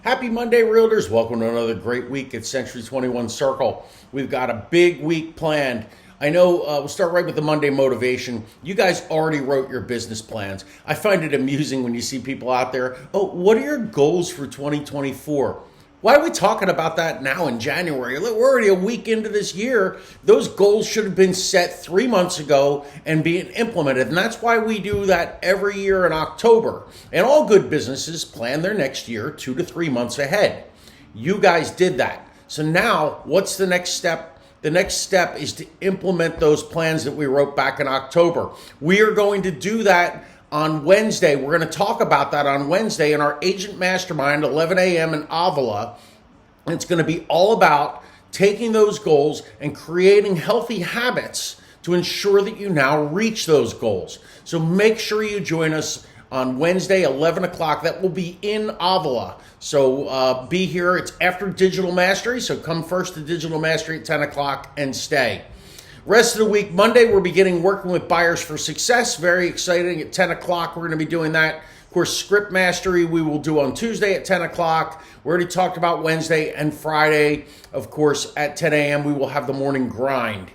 Happy Monday, Realtors. Welcome to another great week at Century 21 Circle. We've got a big week planned. I know we'll start right with the Monday motivation. You guys already wrote your business plans. I find it amusing when you see people out there, oh, what are your goals for 2024? Why are we talking about that now in January? We're already a week into this year. Those goals should have been set 3 months ago and being implemented. And that's why we do that every year in October. And all good businesses plan their next year 2 to 3 months ahead. You guys did that. So now what's the next step? The next step is to implement those plans that we wrote back in October. We are going to do that on Wednesday. We're going to talk about that on Wednesday in our Agent Mastermind, 11 a.m. in Avila. And it's going to be all about taking those goals and creating healthy habits to ensure that you now reach those goals. So make sure you join us on Wednesday, 11 o'clock. That will be in Avila. So be here. It's after Digital Mastery. So come first to Digital Mastery at 10 o'clock and stay. Rest of the week, Monday, we're beginning working with Buyers for Success. Very exciting. At 10 o'clock, we're going to be doing that. Of course, Script Mastery, we will do on Tuesday at 10 o'clock. We already talked about Wednesday and Friday. Of course, at 10 a.m., we will have the morning grind.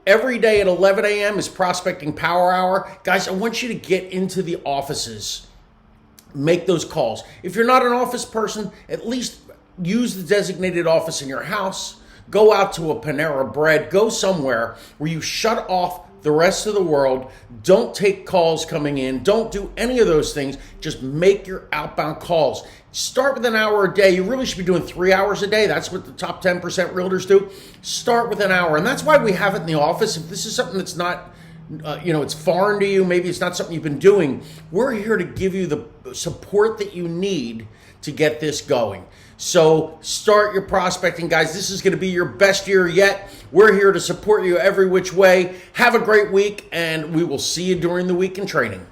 Every day at 11 a.m. is Prospecting Power Hour. Guys, I want you to get into the offices. Make those calls. If you're not an office person, at least use the designated office in your house. Go out to a Panera Bread. Go somewhere where you shut off the rest of the world. Don't take calls coming in. Don't do any of those things. Just make your outbound calls. Start with an hour a day. You really should be doing 3 hours a day. That's what the top 10% realtors do. Start with an hour. And that's why we have it in the office. If this is something that's not, it's foreign to you, maybe it's not something you've been doing, we're here to give you the support that you need to get this going. So start your prospecting, guys. This is going to be your best year yet. We're here to support you every which way. Have a great week, and we will see you during the week in training.